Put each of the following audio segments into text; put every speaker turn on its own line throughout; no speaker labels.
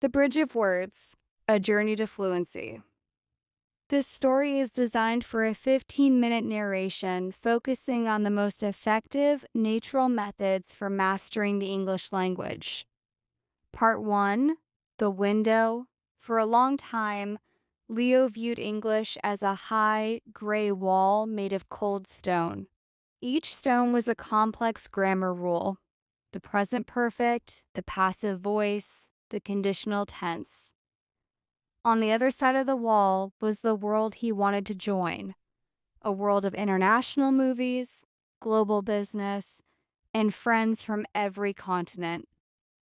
The Bridge of Words, A Journey to Fluency. This story is designed for a 15-minute narration focusing on the most effective, natural methods for mastering the English language. Part 1, The Window. For a long time, Leo viewed English as a high, gray wall made of cold stone. Each stone was a complex grammar rule: the present perfect, the passive voice, the conditional tense. On the other side of the wall was the world he wanted to join, a world of international movies, global business, and friends from every continent.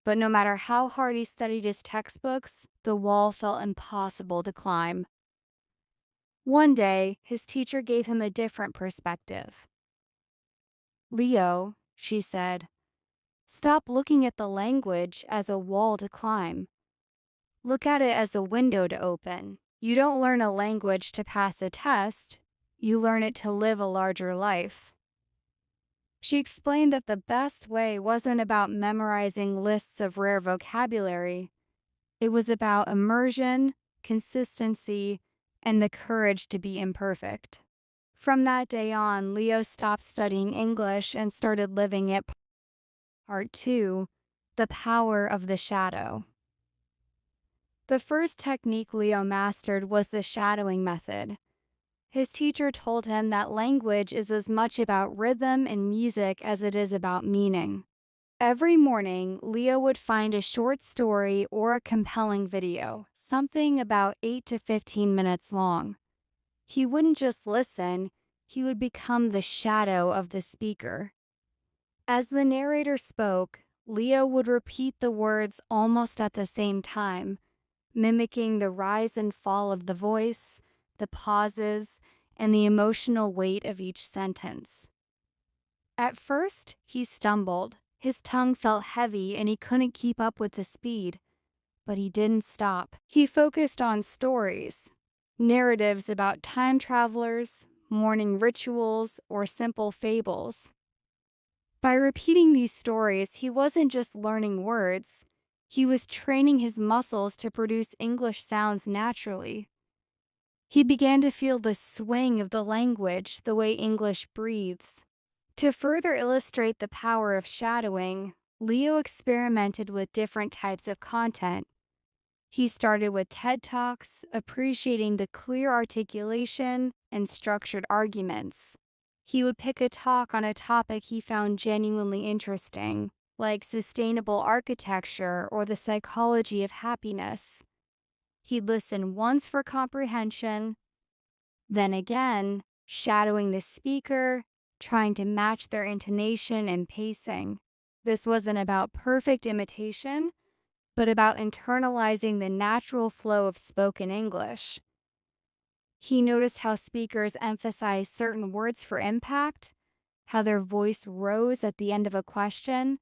But no matter how hard he studied his textbooks, the wall felt impossible to climb. One day, his teacher gave him a different perspective. "Leo," she said, "stop looking at the language as a wall to climb. Look at it as a window to open. You don't learn a language to pass a test, you learn it to live a larger life." She explained that the best way wasn't about memorizing lists of rare vocabulary. It was about immersion, consistency, and the courage to be imperfect. From that day on, Leo stopped studying English and started living it. Part 2, The Power of the Shadow. The first technique Leo mastered was the shadowing method. His teacher told him that language is as much about rhythm and music as it is about meaning. Every morning, Leo would find a short story or a compelling video, something about 8 to 15 minutes long. He wouldn't just listen, he would become the shadow of the speaker. As the narrator spoke, Leo would repeat the words almost at the same time, mimicking the rise and fall of the voice, the pauses, and the emotional weight of each sentence. At first, he stumbled. His tongue felt heavy and he couldn't keep up with the speed. But he didn't stop. He focused on stories, narratives about time travelers, morning rituals, or simple fables. By repeating these stories, he wasn't just learning words, he was training his muscles to produce English sounds naturally. He began to feel the swing of the language, the way English breathes. To further illustrate the power of shadowing, Leo experimented with different types of content. He started with TED Talks, appreciating the clear articulation and structured arguments. He would pick a talk on a topic he found genuinely interesting, like sustainable architecture or the psychology of happiness. He'd listen once for comprehension, then again, shadowing the speaker, trying to match their intonation and pacing. This wasn't about perfect imitation, but about internalizing the natural flow of spoken English. He noticed how speakers emphasized certain words for impact, how their voice rose at the end of a question,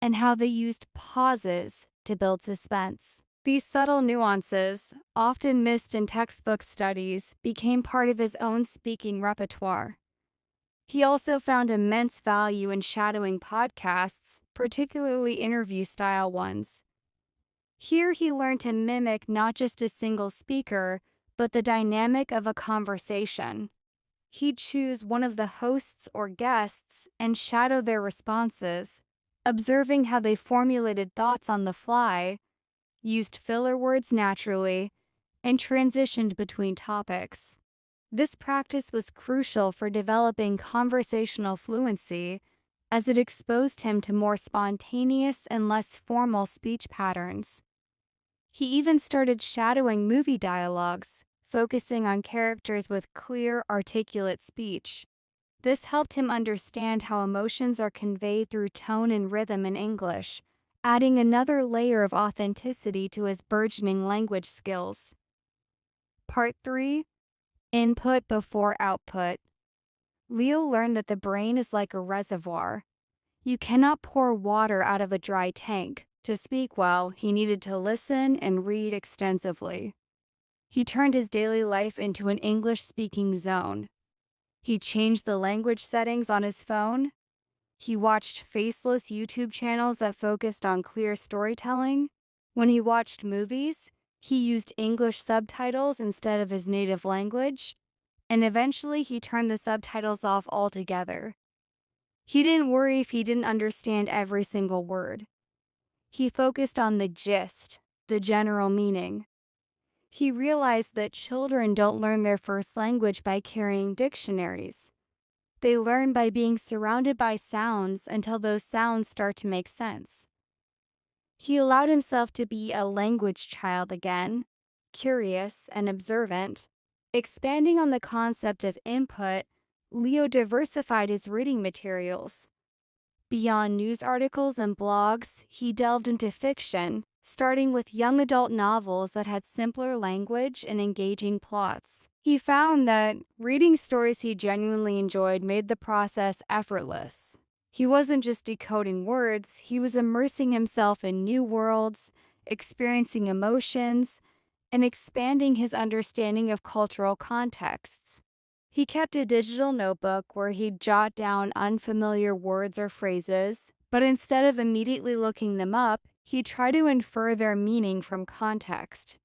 and how they used pauses to build suspense. These subtle nuances, often missed in textbook studies, became part of his own speaking repertoire. He also found immense value in shadowing podcasts, particularly interview-style ones. Here he learned to mimic not just a single speaker, but the dynamic of a conversation. He'd choose one of the hosts or guests and shadow their responses, observing how they formulated thoughts on the fly, used filler words naturally, and transitioned between topics. This practice was crucial for developing conversational fluency, as it exposed him to more spontaneous and less formal speech patterns. He even started shadowing movie dialogues, focusing on characters with clear, articulate speech. This helped him understand how emotions are conveyed through tone and rhythm in English, adding another layer of authenticity to his burgeoning language skills. Part 3, Input before output. Leo learned that the brain is like a reservoir. You cannot pour water out of a dry tank. To speak well, he needed to listen and read extensively. He turned his daily life into an English-speaking zone. He changed the language settings on his phone. He watched faceless YouTube channels that focused on clear storytelling. When he watched movies, he used English subtitles instead of his native language, and eventually he turned the subtitles off altogether. He didn't worry if he didn't understand every single word. He focused on the gist, the general meaning. He realized that children don't learn their first language by carrying dictionaries. They learn by being surrounded by sounds until those sounds start to make sense. He allowed himself to be a language child again, curious and observant. Expanding on the concept of input, Leo diversified his reading materials. Beyond news articles and blogs, he delved into fiction, starting with young adult novels that had simpler language and engaging plots. He found that reading stories he genuinely enjoyed made the process effortless. He wasn't just decoding words, he was immersing himself in new worlds, experiencing emotions, and expanding his understanding of cultural contexts. He kept a digital notebook where he'd jot down unfamiliar words or phrases, but instead of immediately looking them up, he'd try to infer their meaning from context.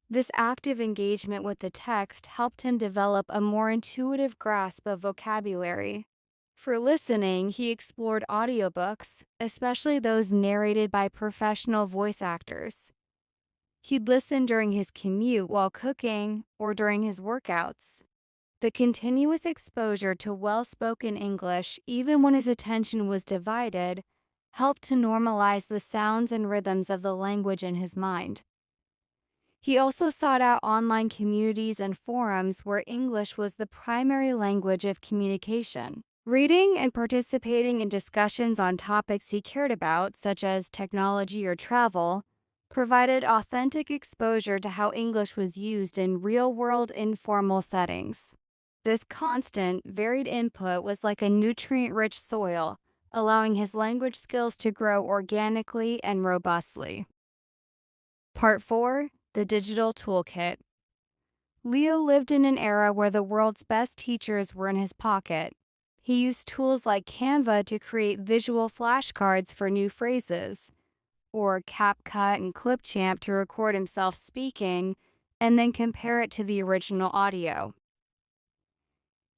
This active engagement with the text helped him develop a more intuitive grasp of vocabulary. For listening, he explored audiobooks, especially those narrated by professional voice actors. He'd listen during his commute while cooking or during his workouts. The continuous exposure to well-spoken English, even when his attention was divided, helped to normalize the sounds and rhythms of the language in his mind. He also sought out online communities and forums where English was the primary language of communication. Reading and participating in discussions on topics he cared about, such as technology or travel, provided authentic exposure to how English was used in real-world informal settings. This constant, varied input was like a nutrient-rich soil, allowing his language skills to grow organically and robustly. Part 4. The Digital Toolkit. Leo lived in an era where the world's best teachers were in his pocket. He used tools like Canva to create visual flashcards for new phrases, or CapCut and Clipchamp to record himself speaking, and then compare it to the original audio.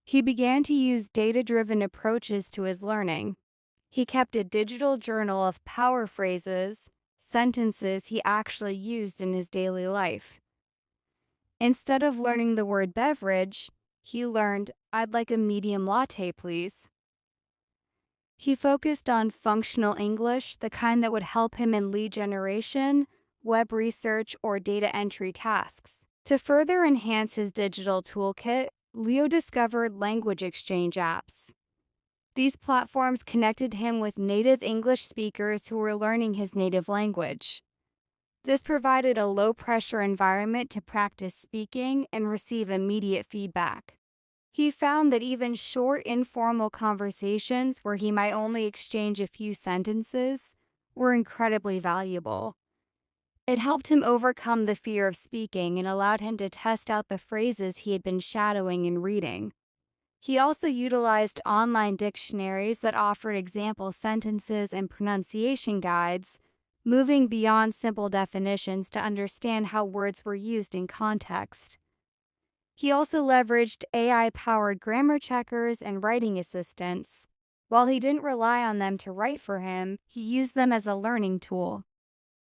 He began to use data-driven approaches to his learning. He kept a digital journal of power phrases, sentences he actually used in his daily life. Instead of learning the word beverage, he learned, "I'd like a medium latte, please." He focused on functional English, the kind that would help him in lead generation, web research, or data entry tasks. To further enhance his digital toolkit, Leo discovered language exchange apps. These platforms connected him with native English speakers who were learning his native language. This provided a low-pressure environment to practice speaking and receive immediate feedback. He found that even short, informal conversations where he might only exchange a few sentences were incredibly valuable. It helped him overcome the fear of speaking and allowed him to test out the phrases he had been shadowing and reading. He also utilized online dictionaries that offered example sentences and pronunciation guides, moving beyond simple definitions to understand how words were used in context. He also leveraged AI-powered grammar checkers and writing assistants. While he didn't rely on them to write for him, he used them as a learning tool.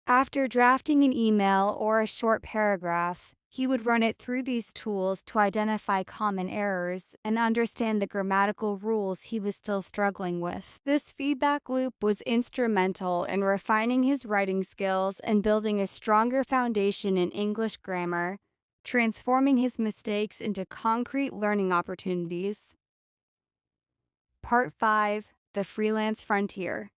After drafting an email or a short paragraph, he would run it through these tools to identify common errors and understand the grammatical rules he was still struggling with. This feedback loop was instrumental in refining his writing skills and building a stronger foundation in English grammar, transforming his mistakes into concrete learning opportunities. Part 5. The Freelance Frontier.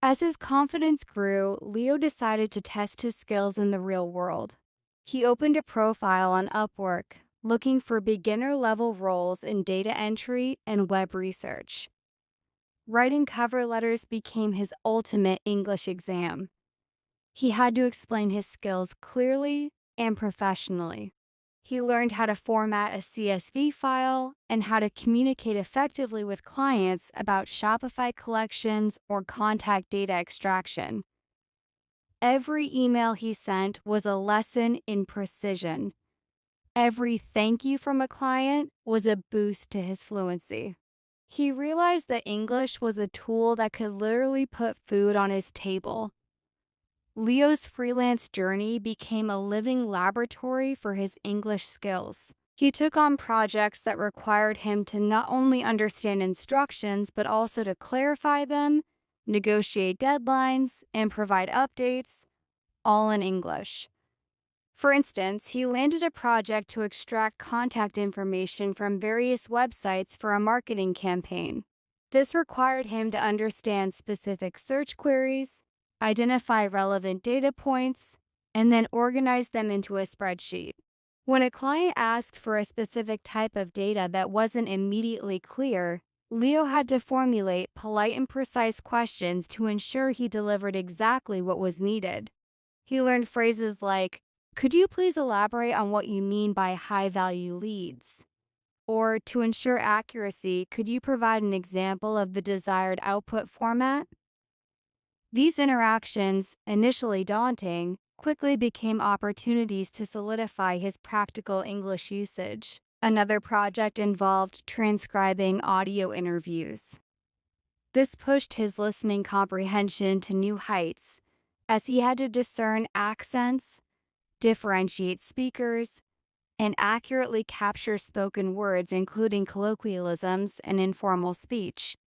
As his confidence grew, Leo decided to test his skills in the real world. He opened a profile on Upwork, looking for beginner-level roles in data entry and web research. Writing cover letters became his ultimate English exam. He had to explain his skills clearly and professionally. He learned how to format a CSV file and how to communicate effectively with clients about Shopify collections or contact data extraction. Every email he sent was a lesson in precision. Every thank you from a client was a boost to his fluency. He realized that English was a tool that could literally put food on his table. Leo's freelance journey became a living laboratory for his English skills. He took on projects that required him to not only understand instructions, but also to clarify them, negotiate deadlines, and provide updates, all in English. For instance, he landed a project to extract contact information from various websites for a marketing campaign. This required him to understand specific search queries, identify relevant data points, and then organize them into a spreadsheet. When a client asked for a specific type of data that wasn't immediately clear, Leo had to formulate polite and precise questions to ensure he delivered exactly what was needed. He learned phrases like, "Could you please elaborate on what you mean by high-value leads?" Or, to ensure accuracy, "Could you provide an example of the desired output format?" These interactions, initially daunting, quickly became opportunities to solidify his practical English usage. Another project involved transcribing audio interviews. This pushed his listening comprehension to new heights, as he had to discern accents, differentiate speakers, and accurately capture spoken words, including colloquialisms and informal speech.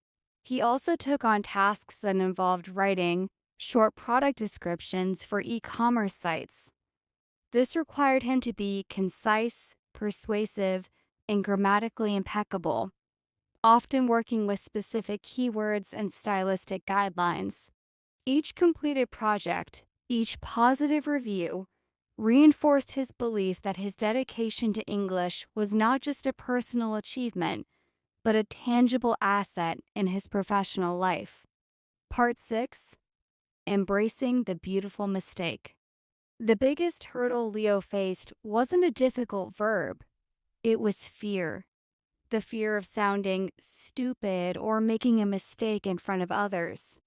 He also took on tasks that involved writing short product descriptions for e-commerce sites. This required him to be concise, persuasive, and grammatically impeccable, often working with specific keywords and stylistic guidelines. Each completed project, each positive review, reinforced his belief that his dedication to English was not just a personal achievement, but a tangible asset in his professional life. Part 6. Embracing the beautiful mistake. The biggest hurdle Leo faced wasn't a difficult verb. It was fear. The fear of sounding stupid or making a mistake in front of others.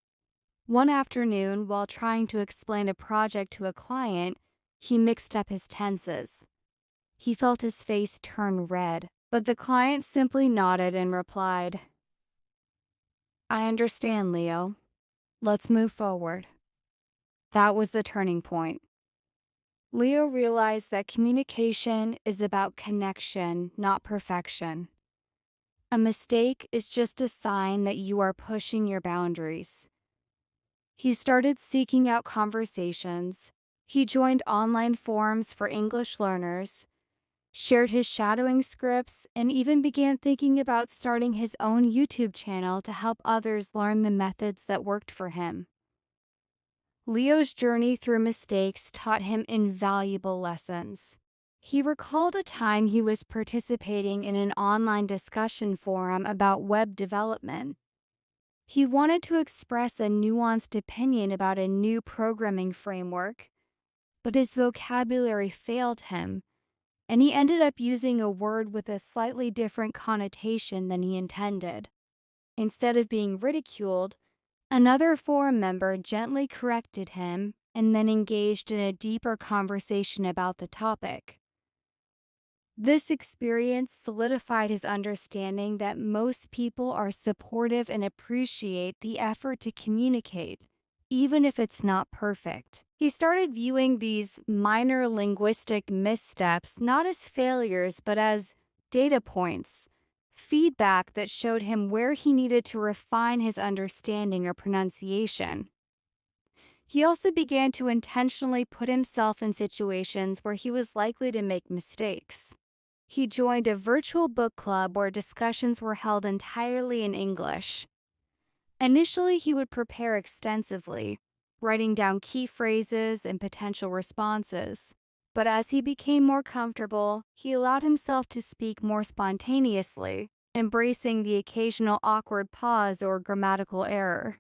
One afternoon, while trying to explain a project to a client, he mixed up his tenses. He felt his face turn red, but the client simply nodded and replied, "I understand, Leo. Let's move forward." That was the turning point. Leo realized that communication is about connection, not perfection. A mistake is just a sign that you are pushing your boundaries. He started seeking out conversations. He joined online forums for English learners, shared his shadowing scripts, and even began thinking about starting his own YouTube channel to help others learn the methods that worked for him. Leo's journey through mistakes taught him invaluable lessons. He recalled a time he was participating in an online discussion forum about web development. He wanted to express a nuanced opinion about a new programming framework, but his vocabulary failed him, and he ended up using a word with a slightly different connotation than he intended. Instead of being ridiculed, another forum member gently corrected him and then engaged in a deeper conversation about the topic. This experience solidified his understanding that most people are supportive and appreciate the effort to communicate, even if it's not perfect. He started viewing these minor linguistic missteps not as failures, but as data points, feedback that showed him where he needed to refine his understanding or pronunciation. He also began to intentionally put himself in situations where he was likely to make mistakes. He joined a virtual book club where discussions were held entirely in English. Initially, he would prepare extensively, writing down key phrases and potential responses. But as he became more comfortable, he allowed himself to speak more spontaneously, embracing the occasional awkward pause or grammatical error.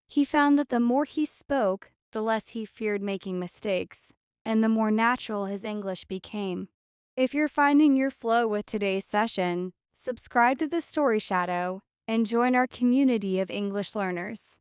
He found that the more he spoke, the less he feared making mistakes, and the more natural his English became. If you're finding your flow with today's session, subscribe to the Story Shadow and join our community of English learners.